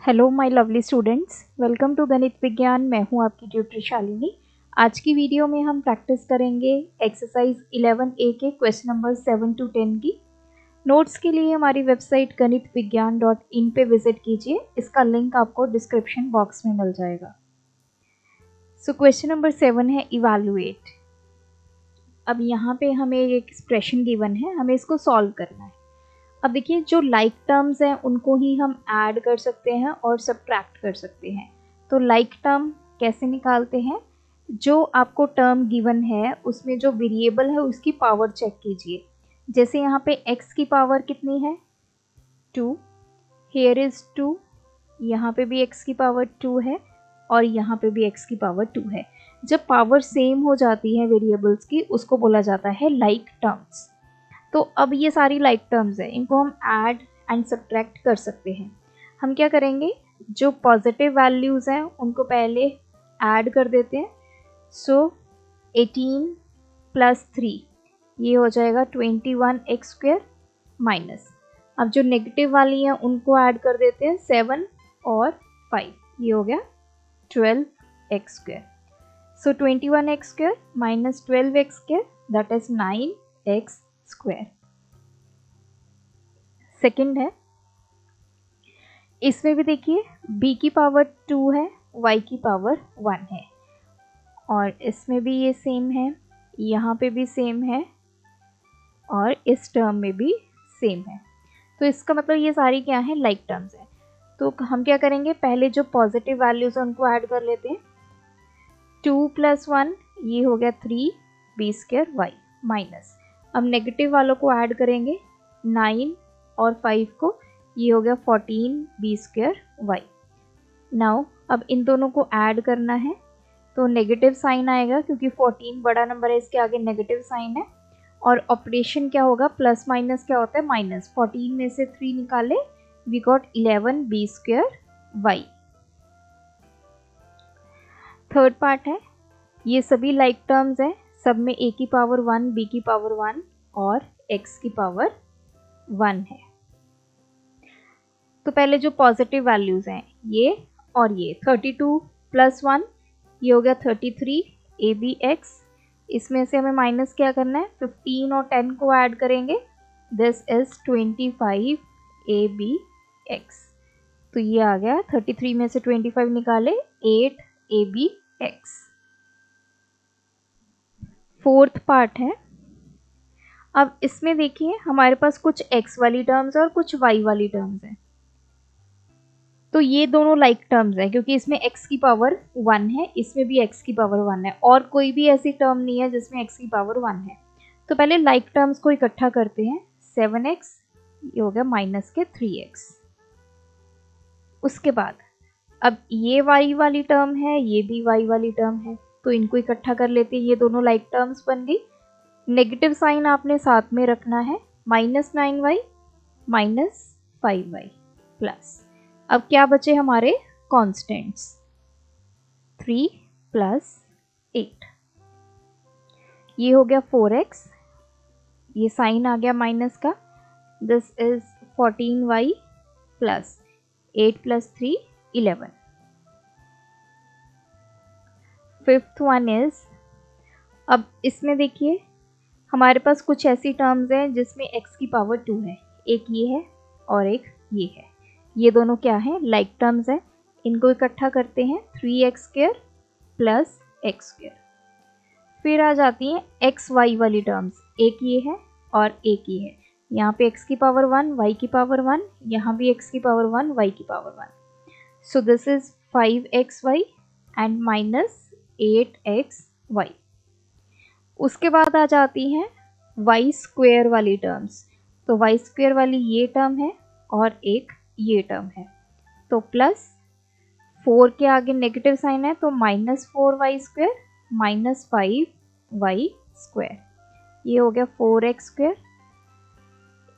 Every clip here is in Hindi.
Hello my lovely students, welcome to Ganit Vigyan. मैं हूं आपकी ट्यूटर शालिनी। आज की वीडियो में हम प्रैक्टिस करेंगे एक्सरसाइज 11A के क्वेश्चन नंबर 7 to 10 की। नोट्स के लिए हमारी वेबसाइट ganitviggyan.in पे विजिट कीजिए। इसका लिंक आपको डिस्क्रिप्शन बॉक्स में मिल जाएगा। सो क्वेश्चन नंबर 7 है इवैल्यूएट। अब यहाँ पे हमें एक एक्सप्रेशन गिवन है, हमें इसको सॉल्व करना है। अब देखिए, जो लाइक टर्म्स हैं उनको ही हम ऐड कर सकते हैं और सब्ट्रैक्ट कर सकते हैं। तो लाइक टर्म कैसे निकालते हैं? जो आपको टर्म गिवन है उसमें जो वेरिएबल है उसकी पावर चेक कीजिए। जैसे यहाँ पे x की पावर कितनी है? 2, हेयर इज 2, यहाँ पे भी x की पावर 2 है और यहाँ पे भी x की पावर 2 है। जब पावर सेम हो जाती है वेरिएबल्स की, उसको बोला जाता है लाइक टर्म्स। तो अब ये सारी लाइक टर्म्स है, इनको हम ऐड एंड सब्ट्रैक्ट कर सकते हैं। हम क्या करेंगे, जो पॉजिटिव वैल्यूज़ हैं उनको पहले ऐड कर देते हैं। सो 18 + 3 ये हो जाएगा 21x² माइनस। अब जो नेगेटिव वाली हैं उनको ऐड कर देते हैं, 7 और 5 ये हो गया 12x²। So 21x² minus 12x² that is 9x²। Second है, इसमें भी देखिए b की पावर 2 है, y की पावर 1 है और इसमें भी ये सेम है, यहाँ पे भी सेम है और इस टर्म में भी सेम है। तो इसका मतलब ये सारी क्या है, लाइक टर्म्स है। तो हम क्या करेंगे, पहले जो पॉजिटिव वैल्यूज है उनको ऐड कर लेते हैं। 2 + 1 ये हो गया 3b² y माइनस, अब नेगेटिव वालों को ऐड करेंगे, 9 और 5 को, ये हो गया 14b² y। नाउ अब इन दोनों को ऐड करना है तो नेगेटिव साइन आएगा क्योंकि 14 बड़ा नंबर है, इसके आगे नेगेटिव साइन है। और ऑपरेशन क्या होगा, प्लस माइनस क्या होता है, माइनस। 14 में से 3 निकाले, we got 11b² y। Third part है, ये सभी लाइक टर्म्स हैं, सब में a की पावर 1, b की पावर 1 और x की पावर 1 है। तो पहले जो पॉजिटिव वैल्यूज हैं ये और ये 32 + 1 ये हो गया 33 abx। इसमें से हमें माइनस क्या करना है, 15 और 10 को ऐड करेंगे, दिस इज 25 abx। तो ये आ गया 33 में से 25 निकाले, 8 abx। फोर्थ पार्ट है, अब इसमें देखिए हमारे पास कुछ x वाली टर्म्स और कुछ y वाली टर्म्स हैं। तो ये दोनों लाइक टर्म्स हैं क्योंकि इसमें x की पावर 1 है, इसमें भी x की पावर 1 है और कोई भी ऐसी टर्म नहीं है जिसमें x की पावर 1 है। तो पहले लाइक टर्म्स को इकट्ठा करते हैं, 7x ये हो गया माइनस के 3x। उसके बाद अब ये y वाली टर्म है, ये भी y वाली टर्म है, तो इनको इकट्ठा कर लेते हैं, ये दोनों लाइक टर्म्स बन गई। नेगेटिव साइन आपने साथ में रखना है, -9y माइनस 5y प्लस। अब क्या बचे हमारे कॉन्स्टेंट्स, 3 + 8 ये हो गया 4x, ये साइन आ गया माइनस का, this is 14y plus 8 + 3 11। Fifth one is, अब इसमें देखिए हमारे पास कुछ ऐसी टर्म्स हैं जिसमें x की पावर 2 है, एक ये है और एक ये है। ये दोनों क्या है, लाइक टर्म्स है, इनको इकट्ठा करते हैं, 3x² + x²। फिर आ जाती हैं x y वाली टर्म्स, एक ये है और एक ये है। यहाँ पे x की पावर 1, y की पावर 1, यहाँ भी x की पावर 1, y की power 1। So this is 5xy and -8xy। उसके बाद आ जाती हैं y² वाली टर्म्स। तो y² वाली ये टर्म है और एक ये टर्म है, तो +4 के आगे नेगेटिव साइन है तो -4y² माइनस 5y²। ये हो गया 4x²,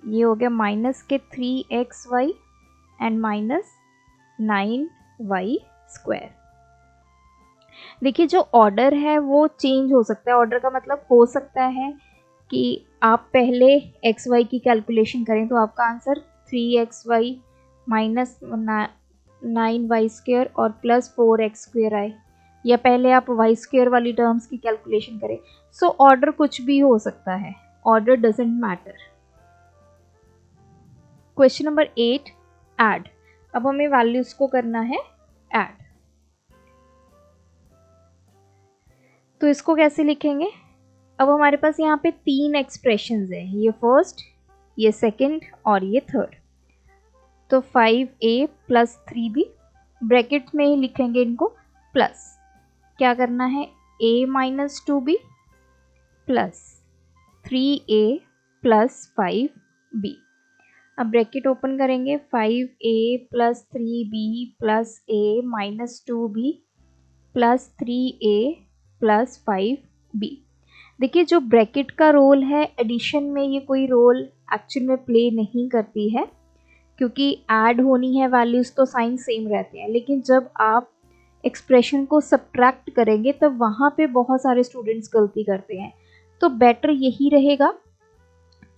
ये हो गया माइनस के 3xy एंड -9y²। देखिए जो ऑर्डर है वो चेंज हो सकता है, ऑर्डर का मतलब हो सकता है कि आप पहले xy की कैलकुलेशन करें तो आपका आंसर 3xy माइनस 9y² और प्लस 4x² आए, या पहले आप y² वाली टर्म्स की कैलकुलेशन करें। सो ऑर्डर कुछ भी हो सकता है, order doesn't matter. Question number 8, add. अब हमें वैल्यूज को करना है ऐड। तो इसको कैसे लिखेंगे? अब हमारे पास यहाँ पे 3 एक्सप्रेशंस हैं, ये फर्स्ट, ये सेकंड और ये थर्ड। तो 5a प्लस 3b, ब्रैकेट में ही लिखेंगे इनको, प्लस क्या करना है, a minus 2b plus 3a plus 5b। अब ब्रैकेट ओपन करेंगे, 5a plus 3b plus a minus 2b plus 3a plus 5b। देखिए जो ब्रैकेट का रोल है एडिशन में, ये कोई रोल एक्चुअल में प्ले नहीं करती है, क्योंकि ऐड होनी है वैल्यूज़ तो साइन सेम रहते हैं। लेकिन जब आप एक्सप्रेशन को सब्ट्रैक्ट करेंगे तब वहाँ पे बहुत सारे स्टूडेंट्स गलती करते हैं। तो बेटर यही रहेगा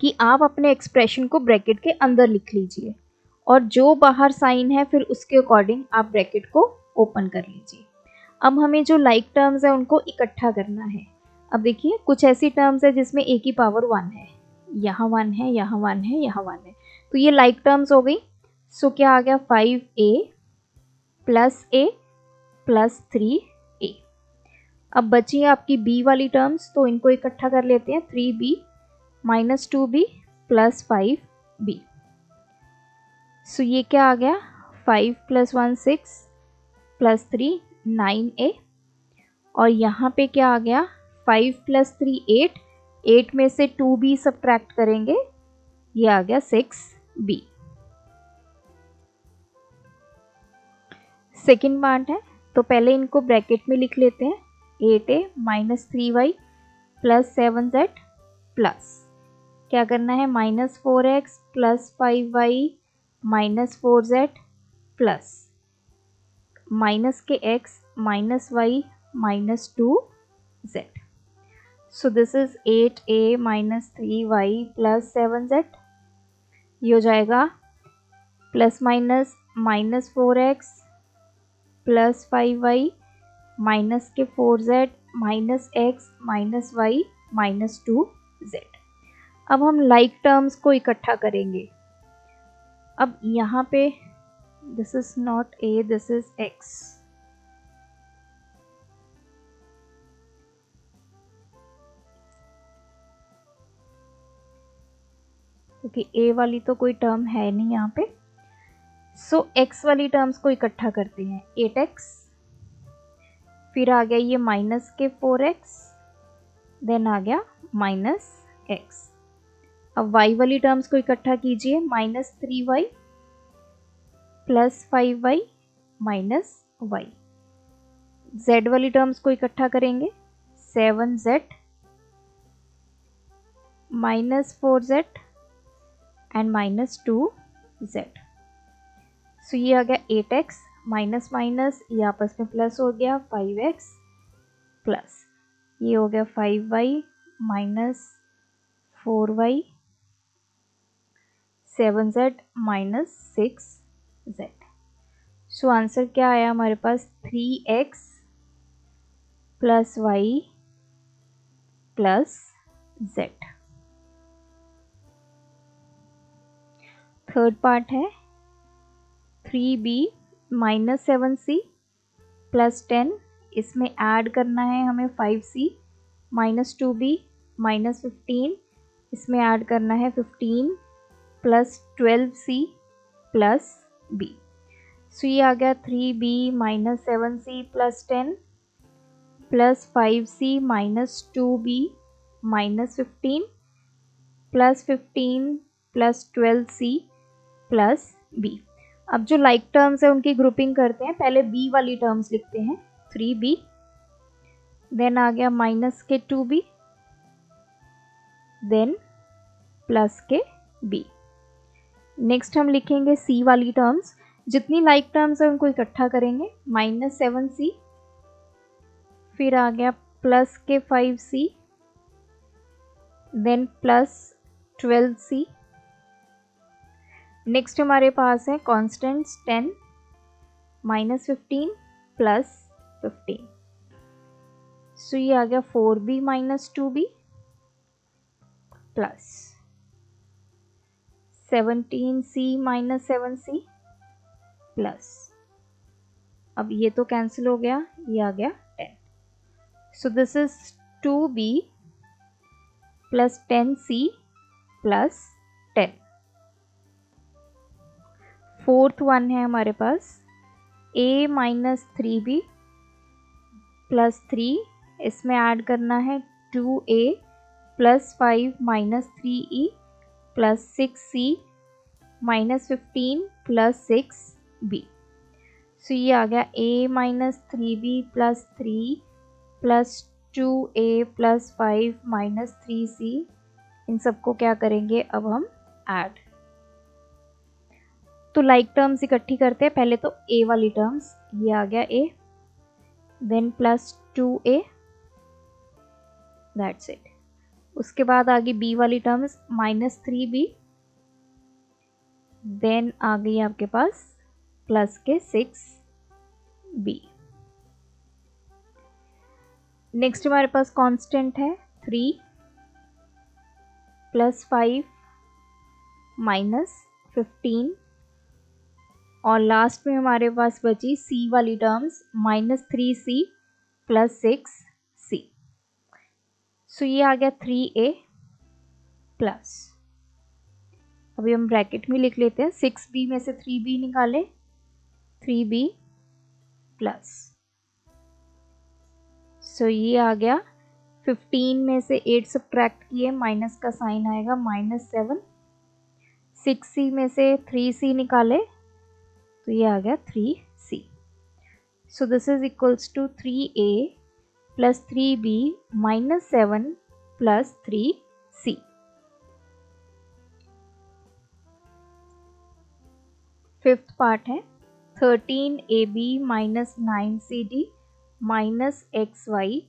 कि आप अपने एक्सप्रेशन को ब्रैकेट के अंदर लिख लीजिए, और जो बाहर साइन है फिर उसके अकॉर्डिंग आप ब्रैकेट को ओपन कर लीजिए। अब हमें जो लाइक टर्म्स है उनको इकट्ठा करना है। अब देखिए कुछ ऐसी टर्म्स है जिसमें a की पावर 1 है, यहाँ 1 है, यहाँ 1 है, यहाँ 1 है, तो ये लाइक टर्म्स हो गई। सो क्या आ गया, 5a plus a plus 3a। अब बची है आपकी b वाली टर्म्स, तो इनको इकट्ठा कर लेते हैं, 3b minus 2b plus 5b। सो ये क्या आ गया, 5 प्लस 1 6 प्लस 3 9a, और यहाँ पे क्या आ गया, 5 प्लस 3 8, 8 में से 2b सब्ट्रैक्ट करेंगे, ये आ गया 6b। सेकेंड पार्ट है, तो पहले इनको ब्रैकेट में लिख लेते हैं, 8a minus 3y plus 7z plus क्या करना है, minus 4x plus 5y minus 4z plus minus के x minus y minus 2z। So this is 8a minus 3y plus 7z, ये हो जाएगा plus minus minus 4x plus 5y minus के 4z minus x minus y minus 2z। अब हम लाइक टर्म्स को इकट्ठा करेंगे। अब यहाँ पे this is not a, this is x। क्योंकि a वाली तो कोई टर्म है नहीं यहाँ पे, सो x वाली टर्म्स को इकट्ठा करते हैं, 8x, फिर आ गया ये माइनस के 4x, देन आ गया माइनस x। अब y वाली टर्म्स को इकट्ठा कीजिए, minus 3y plus 5y minus y। z वाली टर्म्स को इकट्ठा करेंगे, 7z minus 4z and minus 2z। सो ये आ गया 8x माइनस माइनस, ये आपस में प्लस हो गया, 5x प्लस ये हो गया 5y minus 4y 7z minus 6z। So answer क्या आया हमारे पास, 3x plus y plus z। Third part है, 3b माइनस 7c प्लस 10, इसमें ऐड करना है हमें 5c माइनस 2b माइनस 15, इसमें ऐड करना है 15 प्लस 12c प्लस b। सो ये आ गया 3b minus 7c plus 10 plus 5c minus 2b minus 15 plus 15 plus 12c plus b। अब जो लाइक टर्म्स है उनकी ग्रुपिंग करते हैं, पहले b वाली टर्म्स लिखते हैं, 3b, देन आ गया माइनस के 2b, देन प्लस के b। नेक्स्ट हम लिखेंगे c वाली टर्म्स, जितनी लाइक टर्म्स है उनको इकट्ठा करेंगे, माइनस 7c, फिर आ गया प्लस के 5c, then plus 12c। Next हमारे पास है कॉन्स्टेंट्स 10, -15 प्लस 15, सो ये आ गया 4b minus 2b plus 17c minus 7c plus, अब ये तो कैंसिल हो गया, ये आ गया 10, सो this is 2b plus 10c plus 10। Fourth one है हमारे पास a माइनस 3b प्लस 3, इसमें ऐड करना है 2a plus 5 minus 3e plus 6c minus 15 plus 6b, सो ये आ गया a minus 3b plus 3 plus 2a plus 5 minus 3c, इन सबको क्या करेंगे अब हम ऐड, तो लाइक टर्म्स इकट्ठी करते हैं। पहले तो a वाली टर्म्स, ये आ गया a, then plus 2a, that's it. उसके बाद आ गई b वाली टर्म्स माइनस 3b, देन आ गई आपके पास प्लस के 6b। नेक्स्ट हमारे पास कांस्टेंट है 3 प्लस 5 माइनस 15, और लास्ट में हमारे पास बची c वाली terms minus 3c plus 6c, सो ये आ गया 3a प्लस, अभी हम ब्रैकेट में लिख लेते हैं, 6b में से 3b निकाले, 3b प्लस, सो ये आ गया 15 में से 8 सब्ट्रैक्ट किए, माइनस का साइन आएगा -7, 6c में से 3c निकाले तो ये आ गया 3c, so this is equals to 3a plus 3b minus 7 plus 3c। Fifth part है 13ab minus 9cd minus xy,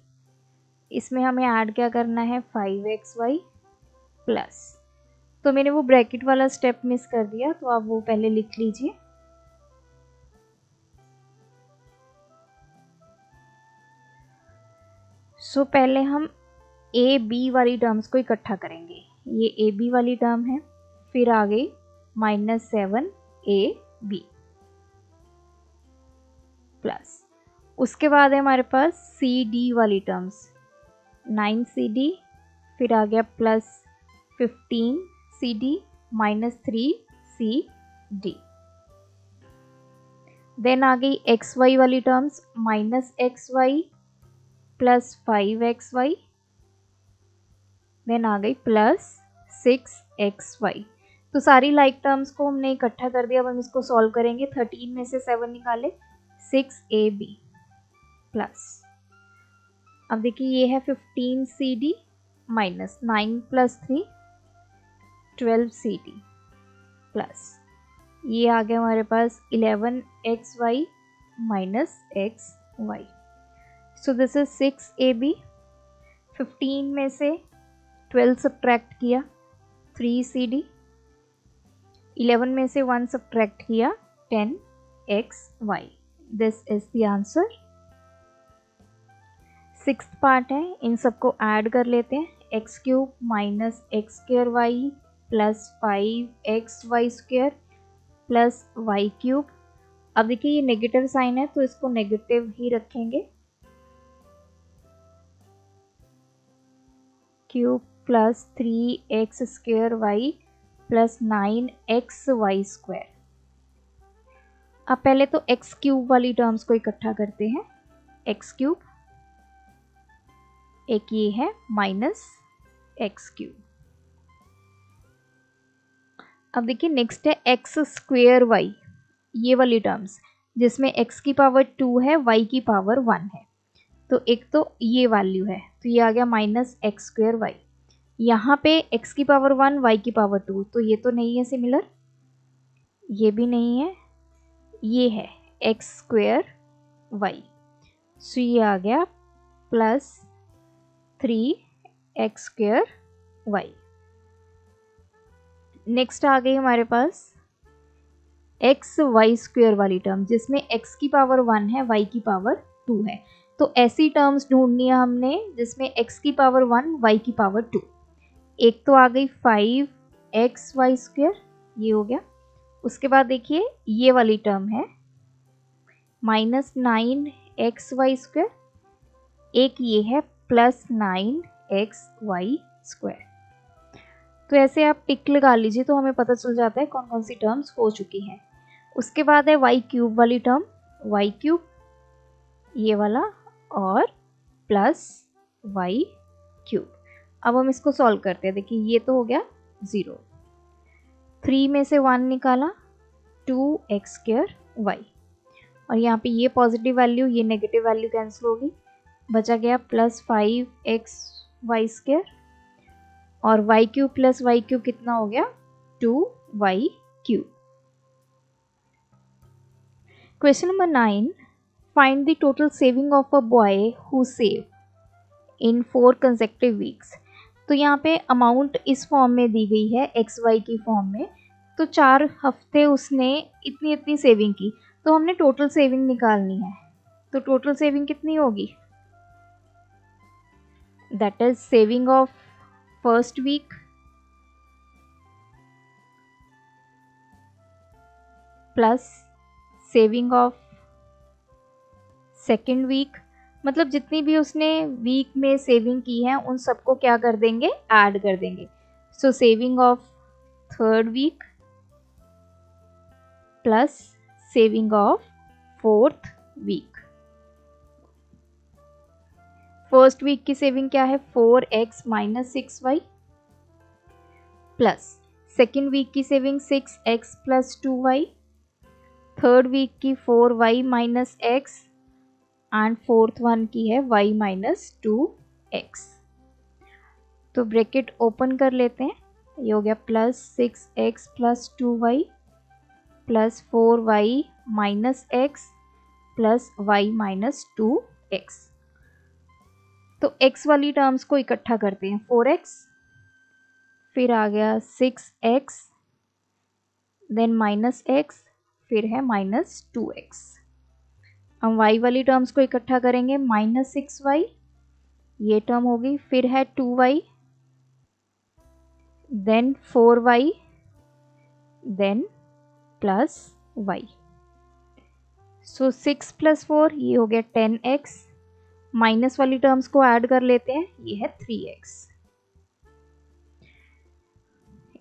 इसमें हमें ऐड क्या करना है 5xy प्लस, तो मैंने वो ब्रैकेट वाला स्टेप मिस कर दिया, तो आप वो पहले लिख लीजिए। सो पहले हम ए बी वाली टर्म्स को इकट्ठा करेंगे, ये ए बी वाली टर्म है, फिर आ गई -7ab प्लस, उसके बाद है हमारे पास सी डी वाली टर्म्स 9cd, फिर आ गया plus 15cd minus 3cd, then आ गई xy वाली terms minus xy plus 5xy, then आ गई प्लस 6xy, तो सारी लाइक टर्म्स को हमने इकट्ठा कर दिया। अब हम इसको सॉल्व करेंगे, 13 में से 7 निकाले 6ab प्लस, अब देखिए ये है 15cd minus 9 plus 3 12cd plus, ये आ गया हमारे पास 11xy minus xy, so this is 6ab, 15 में से 12 सब्ट्रैक्ट किया 3cd, 11 में से 1 सब्ट्रैक्ट किया 10xy, this is the answer. Sixth part है, इन सबको ऐड कर लेते हैं, x cube minus x square y plus 5xy square plus y cube, अब देखिए ये नेगेटिव साइन है तो इसको नेगेटिव ही रखेंगे, cube plus 3x square y plus 9xy square. अब पहले तो एक्स क्यूब वाली टर्म्स को इकट्ठा करते हैं, एक्स क्यूब, एक ये है माइनस एक्स क्यूब, अब देखिए नेक्स्ट है एक्स स्क्वायर वाई, ये वाली टर्म्स जिसमें x की पावर 2 है y की पावर 1 है, तो एक तो ये वैल्यू है, तो ये आ गया माइनस एक्स स्क्वायर वाई, यहाँ पे x की पावर 1 y की पावर 2, तो ये तो नहीं है सिमिलर, ये भी नहीं है, ये है एक्स स्क्वायर वाई, सो ये आ गया plus 3x square y. Next आ गई हमारे पास एक्स वाई स्क्वेयर वाली टर्म जिसमें x की पावर 1 है, y की पावर 2 है। तो ऐसी टर्म्स ढूंढनी है हमने जिसमें x की पावर 1, y की पावर 2। एक तो आ गई 5xy स्क्वेयर, ये हो गया। उसके बाद देखिए ये वाली टर्म है -9xy स्क्वेयर, एक ये है +9xy स्क्वेयर। तो ऐसे आप टिक लगा लीजिए तो हमें पता चल जाता है कौन कौन सी टर्म्स हो चुकी हैं। उसके बाद है y क्यूब वाली टर्म, y क्यूब ये वाला और प्लस y क्यूब। अब हम इसको सॉल्व करते हैं। देखिए ये तो हो गया 0, 3 में से 1 निकाला 2x² y, और यहाँ पे ये पॉजिटिव वैल्यू ये नेगेटिव वैल्यू कैंसिल होगी, बचा गया +5xy स्क्वेयर, और y cube plus y cube कितना हो गया 2y cube. Question number 9, find the total saving of a boy who save in 4 consecutive weeks. तो यहाँ पे अमाउंट इस फॉर्म में दी गई है xy की फॉर्म में। तो 4 हफ्ते उसने इतनी इतनी सेविंग की, तो हमने टोटल सेविंग निकालनी है। तो टोटल सेविंग कितनी होगी, that is saving of first week plus saving of second week, मतलब जितनी भी उसने वीक में सेविंग की है उन सबको क्या कर देंगे, ऐड कर देंगे। So saving of third week plus saving of fourth week. First week की सेविंग क्या है 4x - 6y, plus second week की saving 6x + 2y, third week की 4y - x and fourth one की है y - 2x। तो ब्रैकेट ओपन कर लेते हैं, ये हो गया +6x + 2y + 4y - x + y - 2x। तो x वाली टर्म्स को इकट्ठा करते हैं, 4x, फिर आ गया 6x, देन -x, फिर है -2x। हम y वाली टर्म्स को इकट्ठा करेंगे, -6y ये टर्म होगी, फिर है 2y, then 4y, then +y। सो 6 + 4 ये हो गया 10x, माइनस वाली टर्म्स को ऐड कर लेते हैं, ये है 3x,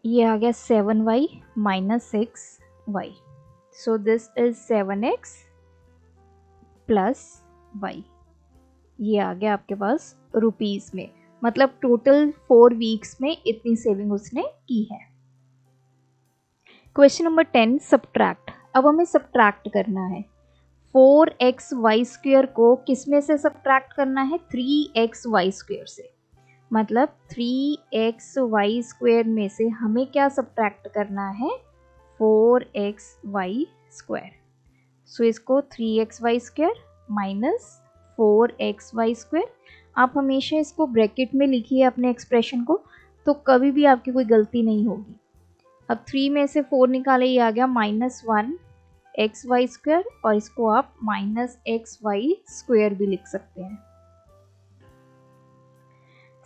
ये आ गया 7y - 6y। So this is 7x + y, ये आ गया आपके पास रुपीस में, मतलब टोटल 4 वीक्स में इतनी सेविंग उसने की है। Question number 10, subtract. अब हमें सब्ट्रैक्ट करना है। 4xy स्क्वेयर को किस में से सब्ट्रैक्ट करना है, 3xy स्क्वेयर से। मतलब 3xy स्क्वेयर में से हमें क्या सब्ट्रैक्ट करना है, 4xy स्क्वेयर। सो इसको 3xy स्क्वेयर - 4xy स्क्वेयर। आप हमेशा इसको ब्रैकेट में लिखिए अपने एक्सप्रेशन को, तो कभी भी आपकी कोई गलती नहीं होगी। अब 3 में से 4 निकाले, ये आ गया -1xy स्क्वेयर, और इसको आप -xy स्क्वेयर भी लिख सकते हैं।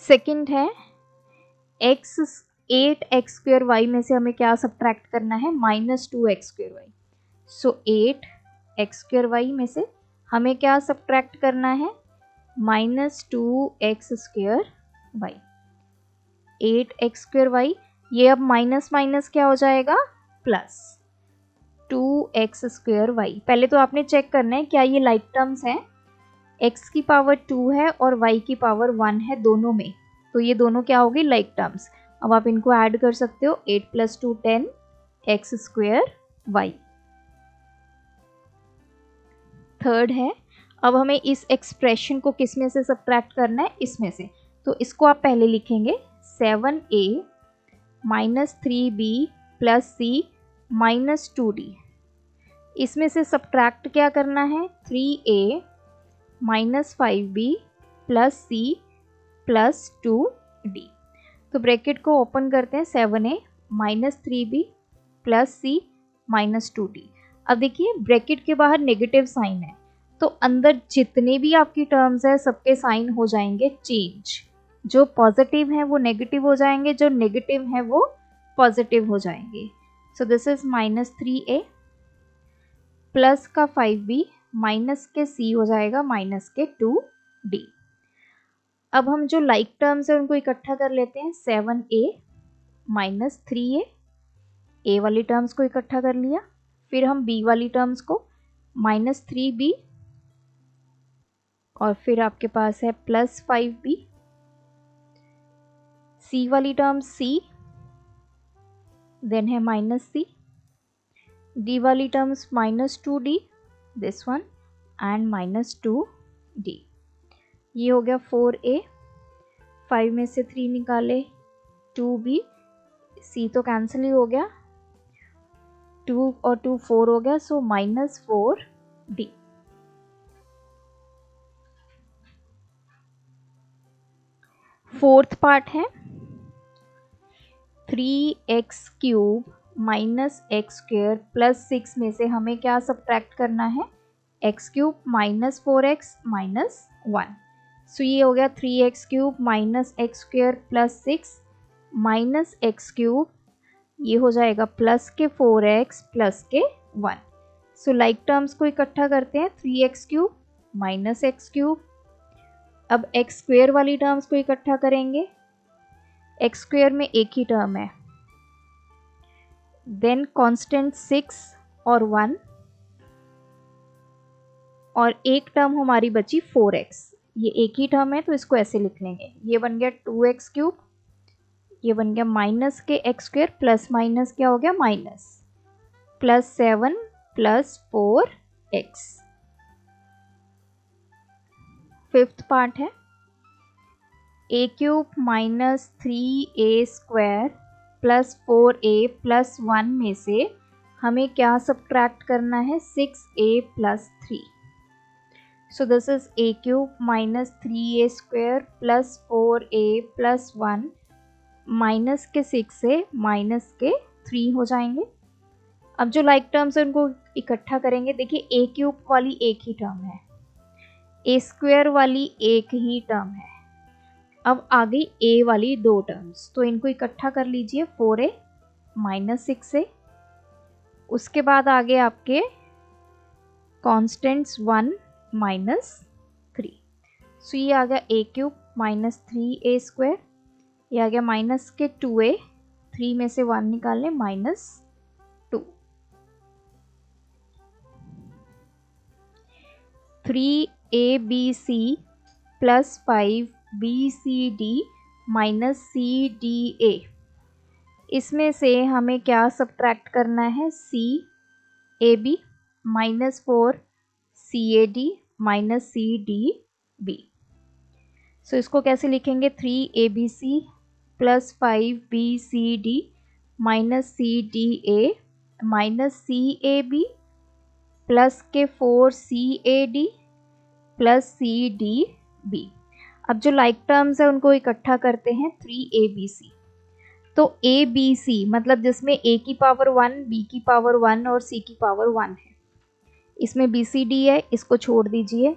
सेकंड है 8x स्क्वेयर y में से हमें क्या सब्ट्रैक्ट करना है, -2x स्क्वेयर y। सो 8x स्क्वेयर y में से हमें क्या सब्ट्रैक्ट करना है, -2x square y। 8x square y, ये अब माइनस माइनस क्या हो जाएगा, प्लस 2x स्क्वेयर y। पहले तो आपने चेक करना है क्या ये लाइक टर्म्स हैं, x की पावर 2 है और y की पावर 1 है दोनों में, तो ये दोनों क्या होगी, लाइक टर्म्स। अब आप इनको ऐड कर सकते हो, 8 + 2 10 x स्क्वेयर y। थर्ड है, अब हमें इस एक्सप्रेशन को किस में से सब्ट्रैक्ट करना है, इसमें से। तो इसको आप पहले लिखेंगे 7a - 3b + c - 2d। इसमें से सब्ट्रैक्ट क्या करना है, 3a - 5b + c + 2d। तो ब्रैकेट को ओपन करते हैं, 7a - 3b + c - 2d। अब देखिए ब्रैकेट के बाहर नेगेटिव साइन है, तो अंदर जितने भी आपकी टर्म्स है सबके साइन हो जाएंगे चेंज। जो पॉजिटिव है वो नेगेटिव हो जाएंगे, जो नेगेटिव है वो पॉजिटिव हो जाएंगे। सो दिस इज -3a प्लस का 5b माइनस के c हो जाएगा माइनस के 2d। अब हम जो लाइक टर्म्स है उनको इकट्ठा कर लेते हैं। 7a माइनस 3a, a वाली टर्म्स को इकट्ठा कर लिया। फिर हम b वाली टर्म्स को -3b, और फिर आपके पास है +5b। c वाली टर्म c, देन है -c। d वाली terms -2d, this one, and -2d। ये हो गया 4a, 5 में से 3 निकाले 2b, c तो कैंसिल ही हो गया, 2 और 2 4 हो गया, सो -4d। फोर्थ पार्ट है 3x³ माइनस x² प्लस 6 में से हमें क्या सब्ट्रैक्ट करना है, x³ माइनस 4x माइनस 1। सो ये हो गया 3x³ minus x² plus 6 minus x³, ये हो जाएगा प्लस के 4x प्लस के 1। सो लाइक टर्म्स को इकट्ठा करते हैं, 3x³ माइनस x³। अब x² वाली टर्म्स को इकट्ठा करेंगे, x² में एक ही टर्म है, देन कांस्टेंट 6 और 1, और एक टर्म हमारी बची 4x। ये एक ही टर्म है तो इसको ऐसे लिख लेंगे, ये बन गया 2x³, ये बन गया माइनस के x² प्लस माइनस क्या हो गया minus, plus 7 plus 4x। Fifth part है a³ minus 3a² plus 4a plus 1 में से हमें क्या सब्ट्रैक्ट करना है, 6a plus 3। So this is a³ minus 3a² plus 4a plus 1, minus के 6 से माइनस के 3 हो जाएंगे। अब जो लाइक टर्म्स है उनको इकट्ठा करेंगे। देखिए a³ वाली एक ही टर्म है, a² वाली एक ही टर्म है। अब आ गई a वाली दो टर्म्स, तो इनको इकट्ठा कर लीजिए, 4a माइनस 6a। उसके बाद आगे आपके कॉन्स्टेंट्स 1 माइनस 3। सो ये आ गया a³ माइनस 3a², ये आ गया माइनस के 2a, 3 में से 1 निकालने minus 2। 3abc plus 5bcd minus cda, इसमें से हमें क्या सब्ट्रैक्ट करना है, cab minus 4cad minus cdb। सो इसको कैसे लिखेंगे, 3abc plus 5bcd minus cda minus cab plus के 4cad प्लस cdb। अब जो लाइक टर्म्स है उनको इकट्ठा करते हैं, 3abc। तो abc मतलब जिसमें a की पावर 1, b की पावर 1 और c की पावर 1 है, इसमें bcd है, इसको छोड़ दीजिए,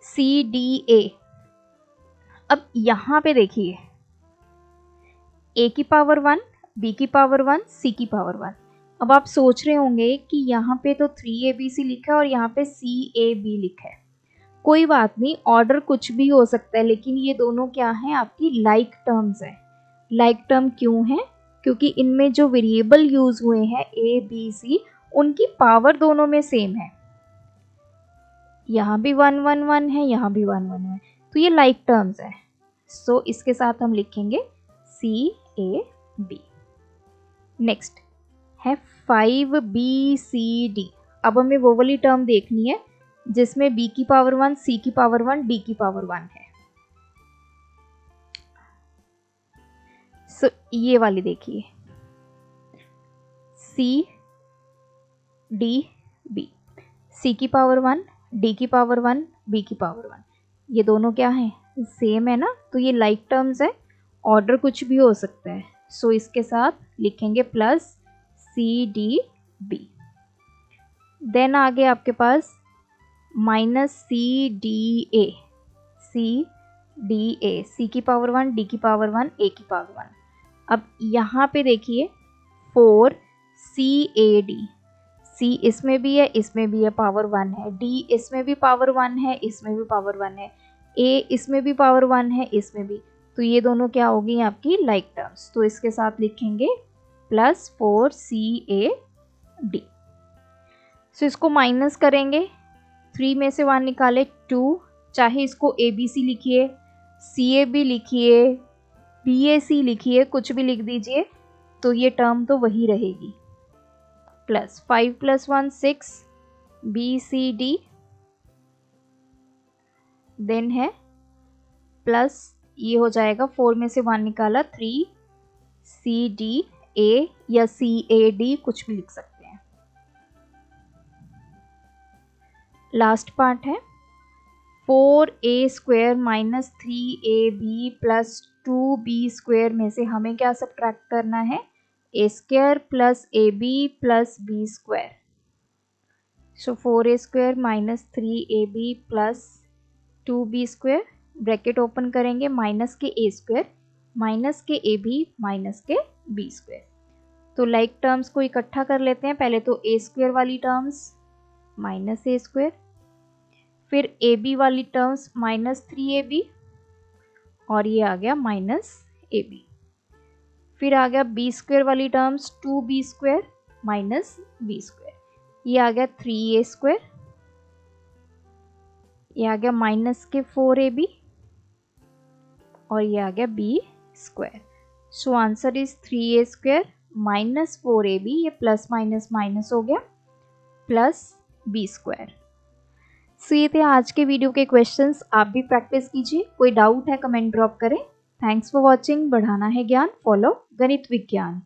cda। अब यहाँ पे देखिए a की पावर 1, b की पावर 1, c की पावर 1। अब आप सोच रहे होंगे कि यहाँ पे तो 3abc लिखा है और यहाँ पे cab लिखा है। कोई बात नहीं, ऑर्डर कुछ भी हो सकता है, लेकिन ये दोनों क्या हैं, आपकी लाइक टर्म्स है। लाइक टर्म क्यों है, क्योंकि इनमें जो वेरिएबल यूज हुए हैं a b c, उनकी पावर दोनों में सेम है। यहाँ भी 1 1 1 है, यहाँ भी 1 1 है, तो ये लाइक टर्म्स है। सो इसके साथ हम लिखेंगे cab। नेक्स्ट है 5bcd। अब हमें वो वाली टर्म देखनी है जिसमें b की पावर 1, c की पावर 1, d की पावर 1 है। सो ये वाली देखिए, c d b, c की पावर 1, d की पावर 1, b की पावर 1, ये दोनों क्या है, सेम है ना, तो ये लाइक टर्म्स है, ऑर्डर कुछ भी हो सकता है। सो इसके साथ लिखेंगे प्लस cdb। देन आगे आपके पास minus C D A, C D A, C की पावर 1, डी की पावर 1, ए की पावर 1। अब यहाँ पे देखिए 4 सी ए डी, सी इसमें भी है, इसमें भी है, पावर 1 है, डी इसमें भी पावर 1 है, इसमें भी पावर 1 है, ए इसमें भी पावर 1 है, इसमें भी। तो ये दोनों क्या होगी आपकी लाइक टर्म्स, तो इसके साथ लिखेंगे प्लस 4 सी ए डी। सो इसको माइनस करेंगे, 3 में से 1 निकाले 2, चाहे इसको ए बी सी लिखिए, सी ए बी लिखिए, बी ए सी लिखिए, कुछ भी लिख दीजिए, तो ये टर्म तो वही रहेगी। Plus 5 + 1 6 B C D, then है प्लस ये हो जाएगा 4 में से 1 निकाला 3 सी डी ए या सी ए डी, कुछ भी लिख सकते हैं। लास्ट पार्ट है 4a² - 3ab + 2b² में से हमें क्या सब्ट्रैक्ट करना है, a² + ab + b²। सो 4a² - 3ab + 2b², bracket open करेंगे, माइनस के a² माइनस के ab माइनस के b²। तो लाइक टर्म्स को इकट्ठा कर लेते हैं। पहले तो a² वाली टर्म्स माइनस a², फिर ab वाली टर्म्स माइनस 3ab, और ये आ गया माइनस ab। फिर आ गया b² वाली टर्म्स 2b² माइनस b², ये आ गया 3a², ये आ गया माइनस के 4ab, और ये आ गया b²। So answer is 3a² - 4ab, ये प्लस माइनस माइनस हो गया, प्लस b²। सो ये थे आज के वीडियो के क्वेश्चंस। आप भी प्रैक्टिस कीजिए, कोई डाउट है कमेंट ड्रॉप करें। Thanks for watching. बढ़ाना है ज्ञान, फॉलो गणित विज्ञान।